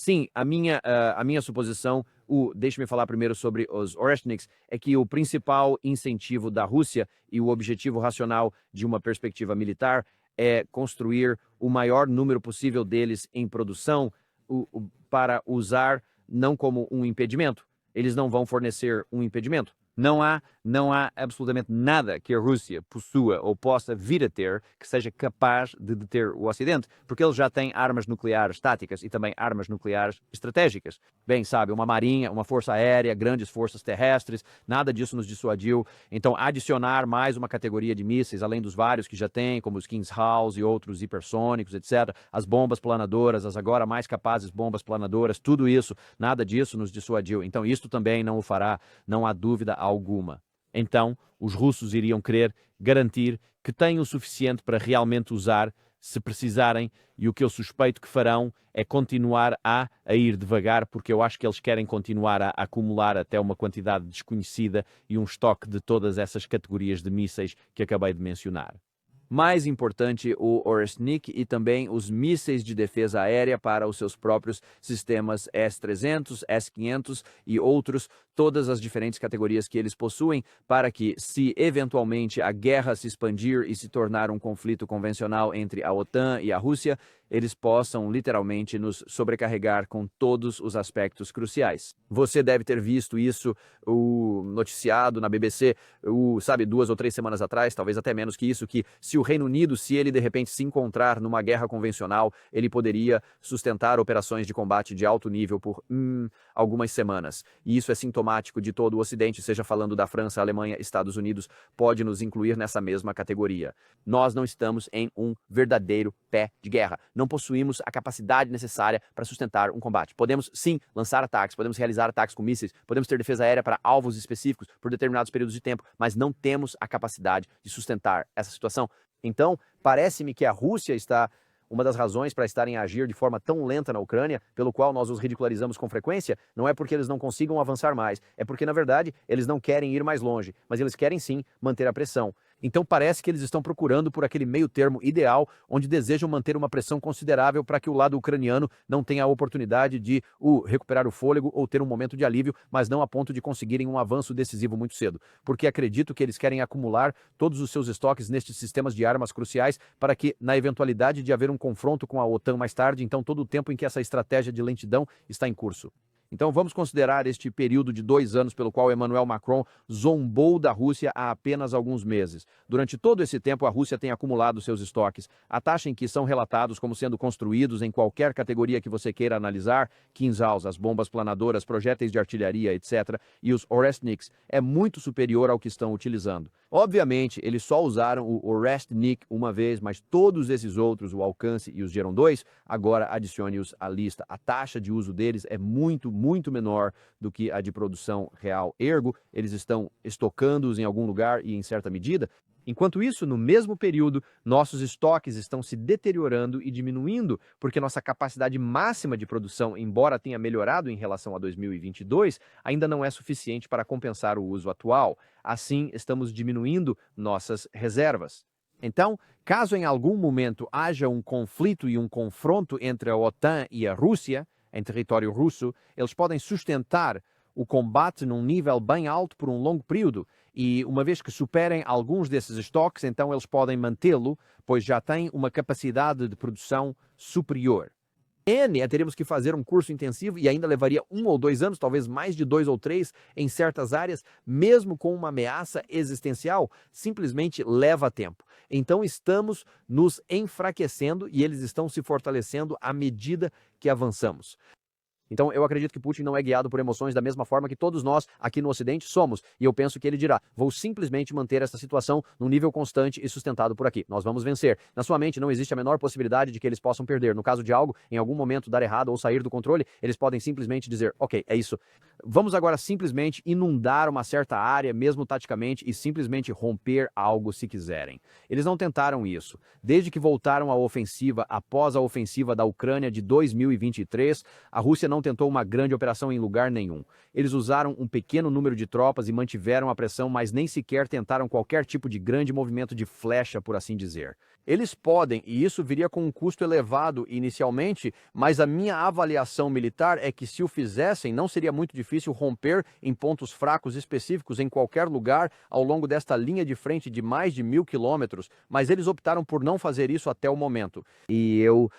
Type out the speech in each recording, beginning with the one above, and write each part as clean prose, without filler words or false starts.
sim, a minha suposição, deixe-me falar primeiro sobre os Oreshniks, é que o principal incentivo da Rússia e o objetivo racional de uma perspectiva militar é construir o maior número possível deles em produção para usar não como um impedimento. Eles não vão fornecer um impedimento. Não há absolutamente nada que a Rússia possua ou possa vir a ter que seja capaz de deter o Ocidente, porque eles já têm armas nucleares táticas e também armas nucleares estratégicas. Bem, sabe, uma marinha, uma força aérea, grandes forças terrestres, nada disso nos dissuadiu. Então, adicionar mais uma categoria de mísseis, além dos vários que já tem, como os Kingshouse e outros hipersônicos, etc., as bombas planadoras, as agora mais capazes bombas planadoras, tudo isso, nada disso nos dissuadiu. Então, isto também não o fará, não há dúvida alguma. Então, os russos iriam querer garantir que têm o suficiente para realmente usar, se precisarem, e o que eu suspeito que farão é continuar a ir devagar, porque eu acho que eles querem continuar a acumular até uma quantidade desconhecida e um estoque de todas essas categorias de mísseis que acabei de mencionar. Mais importante, o Oreshnik e também os mísseis de defesa aérea para os seus próprios sistemas S-300, S-500 e outros, todas as diferentes categorias que eles possuem, para que, se eventualmente a guerra se expandir e se tornar um conflito convencional entre a OTAN e a Rússia, eles possam literalmente nos sobrecarregar com todos os aspectos cruciais. Você deve ter visto isso noticiado na BBC, sabe, 2 ou 3 semanas atrás, talvez até menos que isso, que se o Reino Unido, se ele de repente se encontrar numa guerra convencional, ele poderia sustentar operações de combate de alto nível por algumas semanas. E isso é sintomático de todo o Ocidente, seja falando da França, Alemanha, Estados Unidos, pode nos incluir nessa mesma categoria. Nós não estamos em um verdadeiro pé de guerra. Não possuímos a capacidade necessária para sustentar um combate. Podemos, sim, lançar ataques, podemos realizar ataques com mísseis, podemos ter defesa aérea para alvos específicos por determinados períodos de tempo, mas não temos a capacidade de sustentar essa situação. Então, parece-me que a Rússia está uma das razões para estarem a agir de forma tão lenta na Ucrânia, pelo qual nós os ridicularizamos com frequência, não é porque eles não consigam avançar mais, é porque, na verdade, eles não querem ir mais longe, mas eles querem sim manter a pressão. Então parece que eles estão procurando por aquele meio termo ideal, onde desejam manter uma pressão considerável para que o lado ucraniano não tenha a oportunidade de recuperar o fôlego ou ter um momento de alívio, mas não a ponto de conseguirem um avanço decisivo muito cedo. Porque acredito que eles querem acumular todos os seus estoques nestes sistemas de armas cruciais para que, na eventualidade de haver um confronto com a OTAN mais tarde, então todo o tempo em que essa estratégia de lentidão está em curso. Então vamos considerar este período de 2 anos pelo qual Emmanuel Macron zombou da Rússia há apenas alguns meses. Durante todo esse tempo, a Rússia tem acumulado seus estoques. A taxa em que são relatados como sendo construídos em qualquer categoria que você queira analisar, Kinshaus, as bombas planadoras, projéteis de artilharia, etc., e os Oreshniks, é muito superior ao que estão utilizando. Obviamente, eles só usaram o Oreshnik uma vez, mas todos esses outros, o Alcance e os Geron 2, agora adicione-os à lista. A taxa de uso deles é muito menor do que a de produção real. Ergo, eles estão estocando-os em algum lugar e em certa medida. Enquanto isso, no mesmo período, nossos estoques estão se deteriorando e diminuindo, porque nossa capacidade máxima de produção, embora tenha melhorado em relação a 2022, ainda não é suficiente para compensar o uso atual. Assim, estamos diminuindo nossas reservas. Então, caso em algum momento haja um conflito e um confronto entre a OTAN e a Rússia, em território russo, eles podem sustentar o combate num nível bem alto por um longo período e, uma vez que superem alguns desses estoques, então eles podem mantê-lo, pois já têm uma capacidade de produção superior. Teríamos que fazer um curso intensivo e ainda levaria 1 ou 2 anos, talvez mais de 2 ou 3 em certas áreas, mesmo com uma ameaça existencial, simplesmente leva tempo. Então estamos nos enfraquecendo e eles estão se fortalecendo à medida que avançamos. Então, eu acredito que Putin não é guiado por emoções da mesma forma que todos nós aqui no Ocidente somos. E eu penso que ele dirá, vou simplesmente manter essa situação num nível constante e sustentado por aqui. Nós vamos vencer. Na sua mente não existe a menor possibilidade de que eles possam perder. No caso de algo, em algum momento, dar errado ou sair do controle, eles podem simplesmente dizer, ok, é isso. Vamos agora simplesmente inundar uma certa área, mesmo taticamente, e simplesmente romper algo se quiserem. Eles não tentaram isso. Desde que voltaram à ofensiva, após a ofensiva da Ucrânia de 2023, a Rússia não não tentou uma grande operação em lugar nenhum. Eles usaram um pequeno número de tropas e mantiveram a pressão, mas nem sequer tentaram qualquer tipo de grande movimento de flecha, por assim dizer. Eles podem, e isso viria com um custo elevado inicialmente, mas a minha avaliação militar é que se o fizessem, não seria muito difícil romper em pontos fracos específicos em qualquer lugar ao longo desta linha de frente de mais de 1.000 quilômetros, mas eles optaram por não fazer isso até o momento. E eu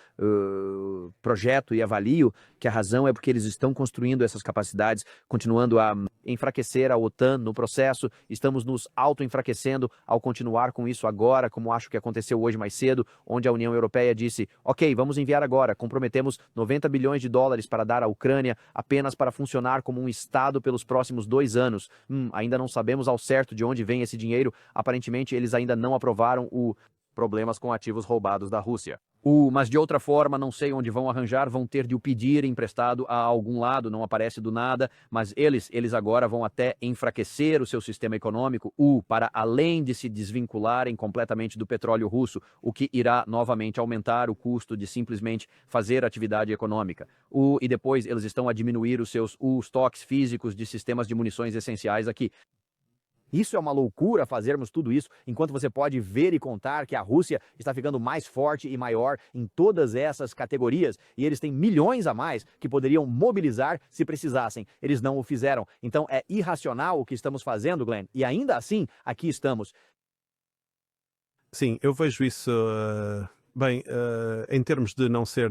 projeto e avalio que a razão é porque eles estão construindo essas capacidades, continuando a enfraquecer a OTAN no processo, estamos nos auto-enfraquecendo ao continuar com isso agora, como acho que aconteceu hoje mais cedo, onde a União Europeia disse, ok, vamos enviar agora, comprometemos 90 bilhões de dólares para dar à Ucrânia apenas para funcionar como um Estado pelos próximos 2 anos. Ainda não sabemos ao certo de onde vem esse dinheiro, aparentemente eles ainda não aprovaram o problemas com ativos roubados da Rússia. Mas de outra forma, não sei onde vão arranjar, vão ter de o pedir emprestado a algum lado, não aparece do nada, mas eles agora vão até enfraquecer o seu sistema econômico, para além de se desvincularem completamente do petróleo russo, o que irá novamente aumentar o custo de simplesmente fazer atividade econômica. E depois eles estão a diminuir os seus estoques físicos de sistemas de munições essenciais aqui. Isso é uma loucura fazermos tudo isso, enquanto você pode ver e contar que a Rússia está ficando mais forte e maior em todas essas categorias, e eles têm milhões a mais que poderiam mobilizar se precisassem. Eles não o fizeram. Então é irracional o que estamos fazendo, Glenn, e ainda assim, aqui estamos. Sim, eu vejo isso. Bem, em termos de não ser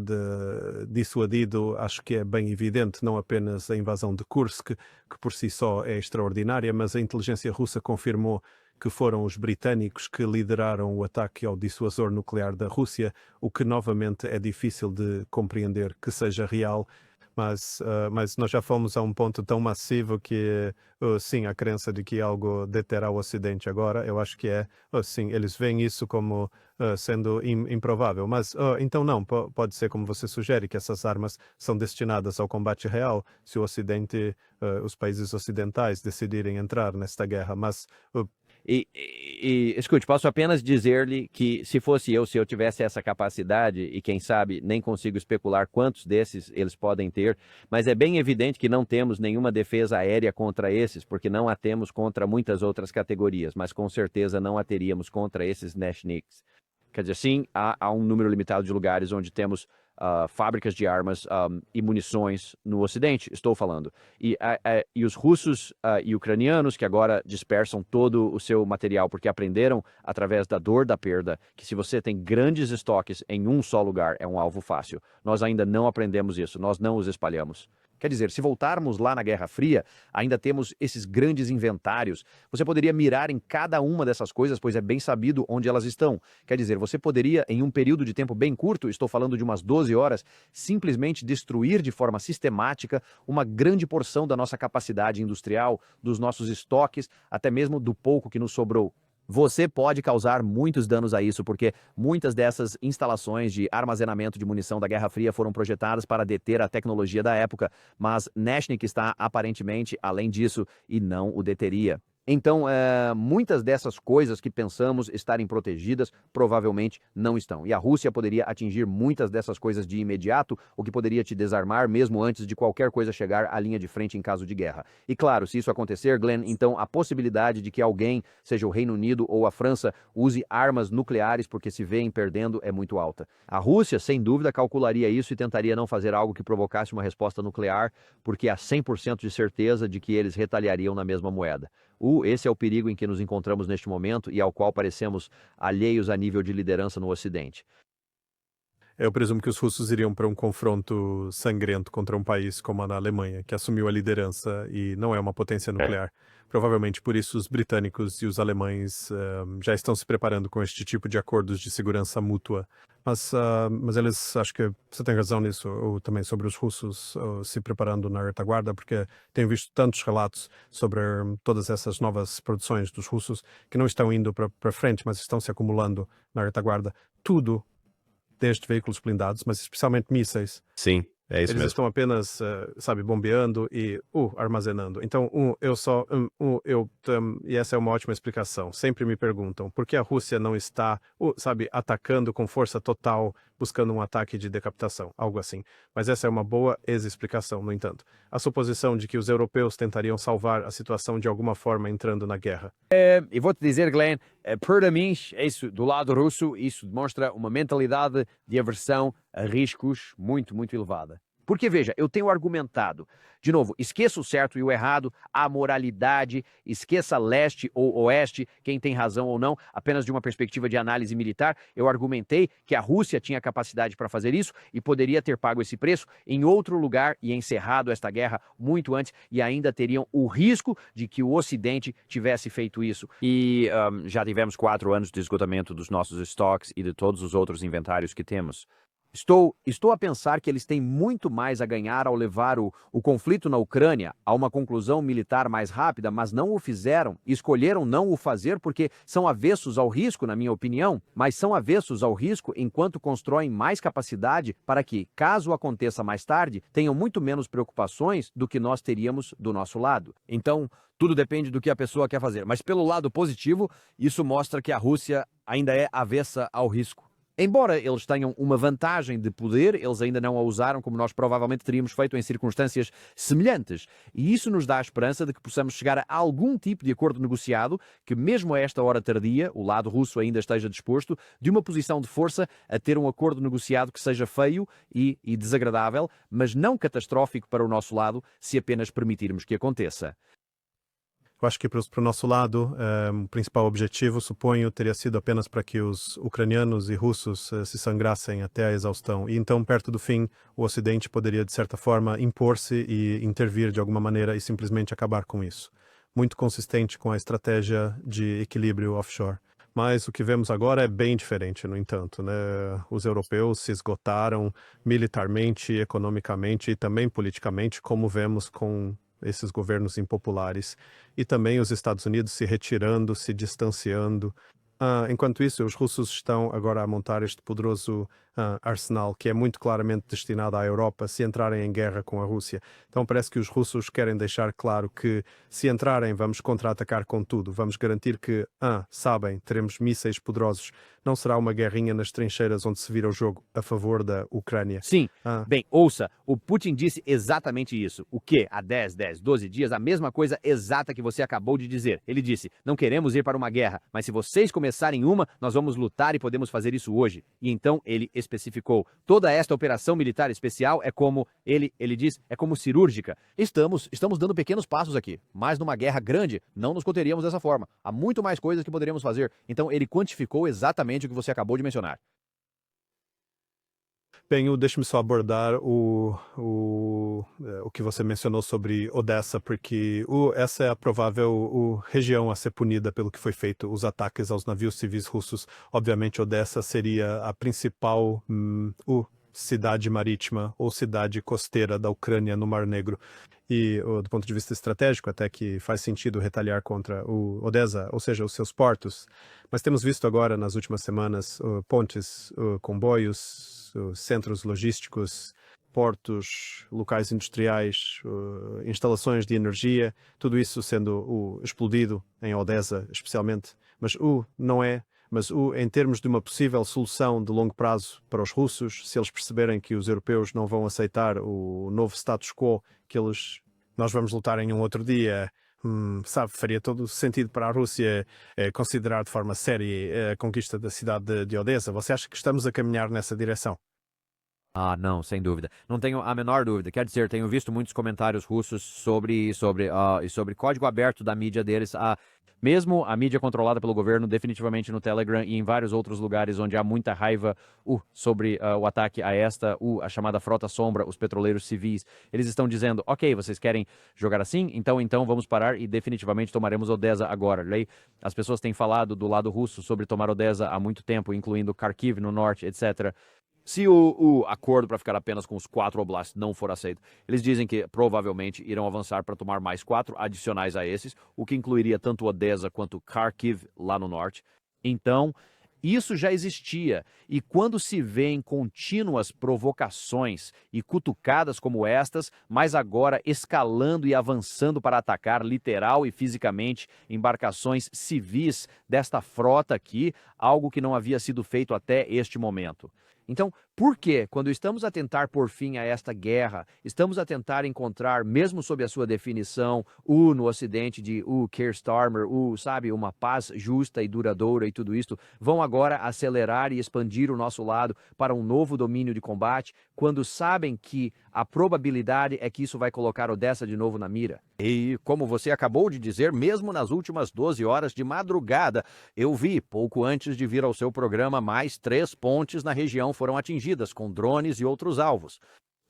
dissuadido, acho que é bem evidente, não apenas a invasão de Kursk, que por si só é extraordinária, mas a inteligência russa confirmou que foram os britânicos que lideraram o ataque ao dissuasor nuclear da Rússia, o que novamente é difícil de compreender que seja real. Mas nós já fomos a um ponto tão massivo que, sim, a crença de que algo deterá o Ocidente agora, eu acho que sim, eles veem isso como sendo improvável. Mas, então não, pode ser como você sugere, que essas armas são destinadas ao combate real, se o Ocidente, os países ocidentais decidirem entrar nesta guerra. Mas Escute, posso apenas dizer-lhe que se eu tivesse essa capacidade, e quem sabe nem consigo especular quantos desses eles podem ter, mas é bem evidente que não temos nenhuma defesa aérea contra esses, porque não a temos contra muitas outras categorias, mas com certeza não a teríamos contra esses Nashniks. Quer dizer, sim, há um número limitado de lugares onde temos fábricas de armas e munições no Ocidente, estou falando. E os russos e ucranianos, que agora dispersam todo o seu material, porque aprenderam, através da dor da perda, que se você tem grandes estoques em um só lugar, é um alvo fácil. Nós ainda não aprendemos isso, nós não os espalhamos. Quer dizer, se voltarmos lá na Guerra Fria, ainda temos esses grandes inventários. Você poderia mirar em cada uma dessas coisas, pois é bem sabido onde elas estão. Quer dizer, você poderia, em um período de tempo bem curto, estou falando de umas 12 horas, simplesmente destruir de forma sistemática uma grande porção da nossa capacidade industrial, dos nossos estoques, até mesmo do pouco que nos sobrou. Você pode causar muitos danos a isso, porque muitas dessas instalações de armazenamento de munição da Guerra Fria foram projetadas para deter a tecnologia da época, mas Nashnik está aparentemente além disso e não o deteria. Então, muitas dessas coisas que pensamos estarem protegidas provavelmente não estão. E a Rússia poderia atingir muitas dessas coisas de imediato, o que poderia te desarmar mesmo antes de qualquer coisa chegar à linha de frente em caso de guerra. E claro, se isso acontecer, Glenn, então a possibilidade de que alguém, seja o Reino Unido ou a França, use armas nucleares porque se veem perdendo é muito alta. A Rússia, sem dúvida, calcularia isso e tentaria não fazer algo que provocasse uma resposta nuclear, porque há 100% de certeza de que eles retaliariam na mesma moeda. Esse é o perigo em que nos encontramos neste momento e ao qual parecemos alheios a nível de liderança no Ocidente. eu presumo que os russos iriam para um confronto sangrento contra um país como a Alemanha, que assumiu a liderança e não é uma potência nuclear. Provavelmente por isso os britânicos e os alemães já estão se preparando com este tipo de acordos de segurança mútua. Mas eles, acho que você tem razão nisso, ou também sobre os russos se preparando na retaguarda, porque tenho visto tantos relatos sobre todas essas novas produções dos russos que não estão indo para frente, mas estão se acumulando na retaguarda. Tudo, desde veículos blindados, mas especialmente mísseis. Sim, é isso Eles mesmo. estão apenas, sabe, bombeando e armazenando. Então, e essa é uma ótima explicação. Sempre me perguntam por que a Rússia não está, sabe, atacando com força total, buscando um ataque de decapitação, algo assim. Mas essa é uma boa ex-explicação, no entanto. A suposição de que os europeus tentariam salvar a situação de alguma forma entrando na guerra. E vou-te dizer, Glenn, para mim, isso, do lado russo, isso demonstra uma mentalidade de aversão a riscos muito, muito elevada. Porque, veja, eu tenho argumentado, de novo, esqueça o certo e o errado, a moralidade, esqueça leste ou oeste, quem tem razão ou não, apenas de uma perspectiva de análise militar. Eu argumentei que a Rússia tinha capacidade para fazer isso e poderia ter pago esse preço em outro lugar e encerrado esta guerra muito antes, e ainda teriam o risco de que o Ocidente tivesse feito isso. E já tivemos 4 anos de esgotamento dos nossos estoques e de todos os outros inventários que temos. Estou a pensar que eles têm muito mais a ganhar ao levar o conflito na Ucrânia a uma conclusão militar mais rápida, mas não o fizeram, escolheram não o fazer porque são avessos ao risco, na minha opinião, mas são avessos ao risco enquanto constroem mais capacidade para que, caso aconteça mais tarde, tenham muito menos preocupações do que nós teríamos do nosso lado. Então, tudo depende do que a pessoa quer fazer, mas pelo lado positivo, isso mostra que a Rússia ainda é avessa ao risco. Embora eles tenham uma vantagem de poder, eles ainda não a usaram como nós provavelmente teríamos feito em circunstâncias semelhantes. E isso nos dá a esperança de que possamos chegar a algum tipo de acordo negociado, que mesmo a esta hora tardia, o lado russo ainda esteja disposto, de uma posição de força a ter um acordo negociado que seja feio e desagradável, mas não catastrófico para o nosso lado, se apenas permitirmos que aconteça. Eu acho que para o nosso lado, o principal objetivo, suponho, teria sido apenas para que os ucranianos e russos se sangrassem até a exaustão. E então, perto do fim, o Ocidente poderia, de certa forma, impor-se e intervir de alguma maneira e simplesmente acabar com isso. Muito consistente com a estratégia de equilíbrio offshore. Mas o que vemos agora é bem diferente, no entanto, né? Os europeus se esgotaram militarmente, economicamente e também politicamente, como vemos com esses governos impopulares, e também os Estados Unidos se retirando, se distanciando. Enquanto isso, os russos estão agora a montar este poderoso arsenal que é muito claramente destinado à Europa se entrarem em guerra com a Rússia. Então parece que os russos querem deixar claro que se entrarem vamos contra-atacar com tudo, vamos garantir que, sabem, teremos mísseis poderosos. Não será uma guerrinha nas trincheiras onde se vira o jogo a favor da Ucrânia. Sim, bem, ouça, o Putin disse exatamente isso. O quê? Há 12 dias, a mesma coisa exata que você acabou de dizer. Ele disse, não queremos ir para uma guerra, mas se vocês começarem uma, nós vamos lutar e podemos fazer isso hoje. E então ele especificou, toda esta operação militar especial é como, ele diz, é como cirúrgica. Estamos dando pequenos passos aqui, mas numa guerra grande não nos conteríamos dessa forma. Há muito mais coisas que poderíamos fazer. Então ele quantificou exatamente o que você acabou de mencionar. Bem, deixe-me só abordar o que você mencionou sobre Odessa, porque essa é a provável região a ser punida pelo que foi feito, os ataques aos navios civis russos. Obviamente, Odessa seria a principal cidade marítima ou cidade costeira da Ucrânia no Mar Negro. E do ponto de vista estratégico, até que faz sentido retaliar contra o Odessa, ou seja, os seus portos. Mas temos visto agora, nas últimas semanas, pontes, comboios, centros logísticos, portos, locais industriais, instalações de energia, tudo isso sendo explodido em Odessa, especialmente. Mas não é. Mas em termos de uma possível solução de longo prazo para os russos, se eles perceberem que os europeus não vão aceitar o novo status quo, que nós vamos lutar em um outro dia, faria todo o sentido para a Rússia considerar de forma séria a conquista da cidade de Odessa. Você acha que estamos a caminhar nessa direção? Não, sem dúvida. Não tenho a menor dúvida. Quer dizer, tenho visto muitos comentários russos sobre código aberto da mídia deles. Mesmo a mídia controlada pelo governo, definitivamente no Telegram e em vários outros lugares onde há muita raiva sobre o ataque a a chamada frota sombra, os petroleiros civis. Eles estão dizendo, ok, vocês querem jogar assim? Então vamos parar e definitivamente tomaremos Odessa agora. As pessoas têm falado do lado russo sobre tomar Odessa há muito tempo, incluindo Kharkiv no norte, etc. Se o acordo para ficar apenas com os 4 oblasts não for aceito, eles dizem que provavelmente irão avançar para tomar mais 4 adicionais a esses, o que incluiria tanto Odessa quanto Kharkiv lá no norte. Então, isso já existia, e quando se vê em contínuas provocações e cutucadas como estas, mas agora escalando e avançando para atacar literal e fisicamente embarcações civis desta frota aqui, algo que não havia sido feito até este momento. Então, Porque, quando estamos a tentar pôr fim a esta guerra, estamos a tentar encontrar, mesmo sob a sua definição, no Ocidente de Keir Starmer, sabe, uma paz justa e duradoura e tudo isso, vão agora acelerar e expandir o nosso lado para um novo domínio de combate, quando sabem que a probabilidade é que isso vai colocar Odessa de novo na mira. E, como você acabou de dizer, mesmo nas últimas 12 horas de madrugada, eu vi, pouco antes de vir ao seu programa, mais 3 pontes na região foram atingidas com drones e outros alvos.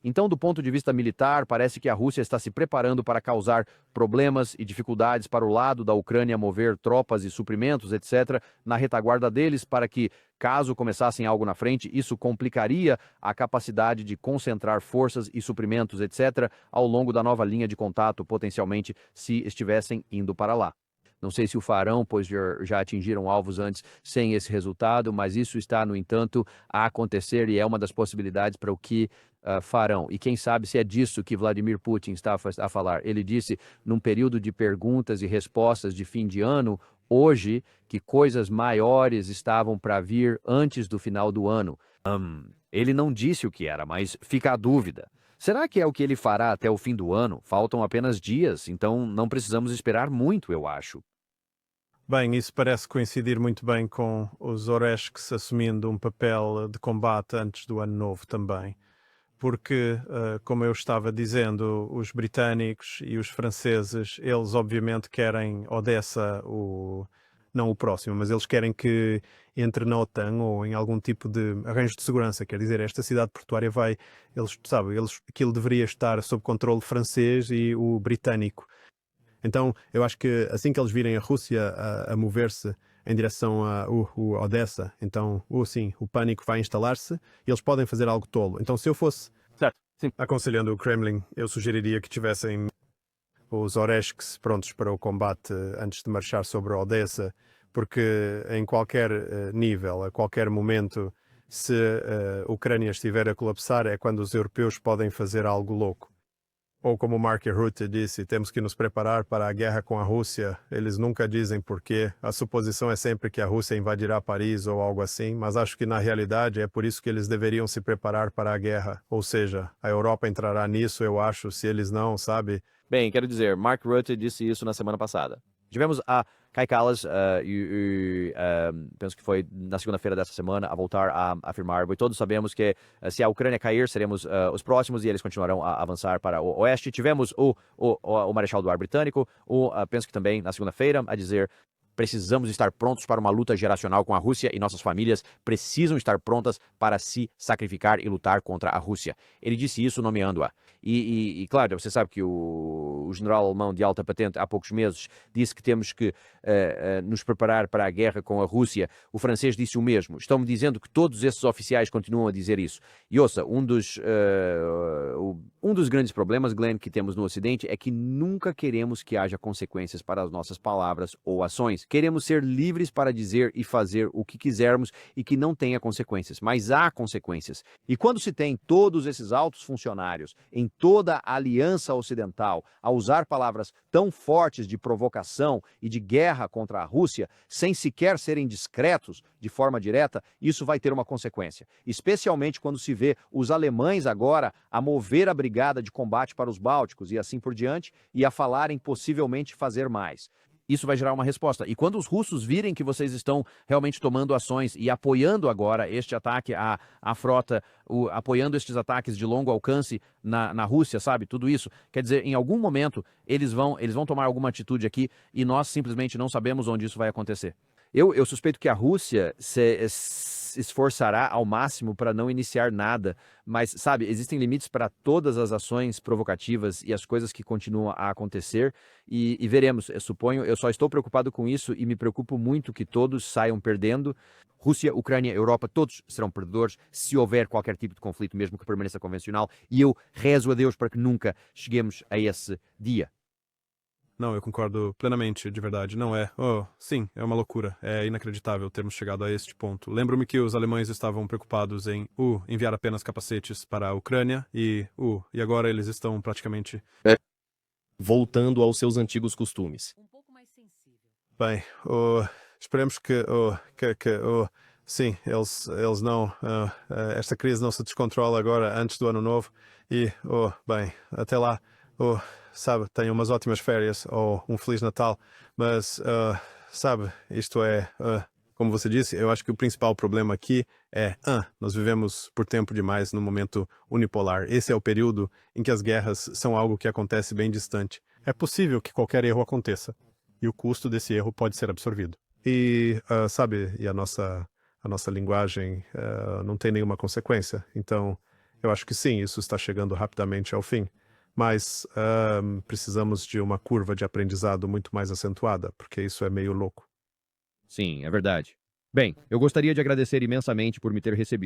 Então, do ponto de vista militar, parece que a Rússia está se preparando para causar problemas e dificuldades para o lado da Ucrânia mover tropas e suprimentos, etc., na retaguarda deles, para que, caso começassem algo na frente, isso complicaria a capacidade de concentrar forças e suprimentos, etc., ao longo da nova linha de contato, potencialmente, se estivessem indo para lá. Não sei se o farão, pois já atingiram alvos antes sem esse resultado, mas isso está, no entanto, a acontecer e é uma das possibilidades para o que farão. E quem sabe se é disso que Vladimir Putin está a falar. Ele disse, num período de perguntas e respostas de fim de ano, hoje, que coisas maiores estavam para vir antes do final do ano. Ele não disse o que era, mas fica a dúvida. Será que é o que ele fará até o fim do ano? Faltam apenas dias, então não precisamos esperar muito, eu acho. Bem, isso parece coincidir muito bem com os Oreshks assumindo um papel de combate antes do ano novo também. Porque, como eu estava dizendo, os britânicos e os franceses, eles obviamente querem Odessa, não o próximo, mas eles querem que entre na OTAN ou em algum tipo de arranjo de segurança. Quer dizer, esta cidade portuária aquilo deveria estar sob controle francês e o britânico. Então, eu acho que assim que eles virem a Rússia a mover-se em direção a Odessa, então, sim, o pânico vai instalar-se e eles podem fazer algo tolo. Então, se eu fosse aconselhando o Kremlin, eu sugeriria que tivessem os Oreshks prontos para o combate antes de marchar sobre Odessa, porque em qualquer nível, a qualquer momento, se a Ucrânia estiver a colapsar, é quando os europeus podem fazer algo louco. Ou como Mark Rutte disse, temos que nos preparar para a guerra com a Rússia. Eles nunca dizem porquê. A suposição é sempre que a Rússia invadirá Paris ou algo assim, mas acho que na realidade é por isso que eles deveriam se preparar para a guerra. Ou seja, a Europa entrará nisso, eu acho, se eles não, sabe? Bem, quero dizer, Mark Rutte disse isso na semana passada. Tivemos a Kai Kallas, penso que foi na segunda-feira dessa semana, a voltar a afirmar, e todos sabemos que se a Ucrânia cair, seremos os próximos e eles continuarão a avançar para o oeste. Tivemos o Marechal do Ar britânico, penso que também na segunda-feira, a dizer: precisamos estar prontos para uma luta geracional com a Rússia e nossas famílias precisam estar prontas para se sacrificar e lutar contra a Rússia. Ele disse isso nomeando-a. E claro, você sabe que o general alemão de alta patente há poucos meses disse que temos que nos preparar para a guerra com a Rússia. O francês disse o mesmo. Estão-me dizendo que todos esses oficiais continuam a dizer isso. E ouça, um dos grandes problemas, Glenn, que temos no Ocidente é que nunca queremos que haja consequências para as nossas palavras ou ações. Queremos ser livres para dizer e fazer o que quisermos e que não tenha consequências, mas há consequências. E quando se tem todos esses altos funcionários em toda a aliança ocidental a usar palavras tão fortes de provocação e de guerra contra a Rússia, sem sequer serem discretos de forma direta, isso vai ter uma consequência. Especialmente quando se vê os alemães agora a mover a brigada de combate para os Bálticos e assim por diante, e a falarem possivelmente fazer mais. Isso vai gerar uma resposta. E quando os russos virem que vocês estão realmente tomando ações e apoiando agora este ataque à frota, apoiando estes ataques de longo alcance na Rússia, sabe? Tudo isso. Quer dizer, em algum momento, eles vão tomar alguma atitude aqui e nós simplesmente não sabemos onde isso vai acontecer. Eu suspeito que a Rússia se esforçará ao máximo para não iniciar nada, mas, sabe, existem limites para todas as ações provocativas e as coisas que continuam a acontecer e veremos, eu suponho, eu só estou preocupado com isso e me preocupo muito que todos saiam perdendo. Rússia, Ucrânia, Europa, todos serão perdedores se houver qualquer tipo de conflito, mesmo que permaneça convencional, e eu rezo a Deus para que nunca cheguemos a esse dia. Não, eu concordo plenamente, de verdade. Não é. Sim, é uma loucura. É inacreditável termos chegado a este ponto. Lembro-me que os alemães estavam preocupados em enviar apenas capacetes para a Ucrânia e agora eles estão praticamente voltando aos seus antigos costumes. bem. Esperemos que sim, eles não. Esta crise não se descontrola agora antes do ano novo. E, bem, até lá, sabe, tenham umas ótimas férias ou um Feliz Natal. Mas, sabe, isto é. Como você disse, eu acho que o principal problema aqui é nós vivemos por tempo demais num momento unipolar. Esse é o período em que as guerras são algo que acontece bem distante. É possível que qualquer erro aconteça, e o custo desse erro pode ser absorvido. E, sabe, a nossa linguagem não tem nenhuma consequência. Então, eu acho que sim, isso está chegando rapidamente ao fim. Mas precisamos de uma curva de aprendizado muito mais acentuada, porque isso é meio louco. Sim, é verdade. Bem, eu gostaria de agradecer imensamente por me ter recebido.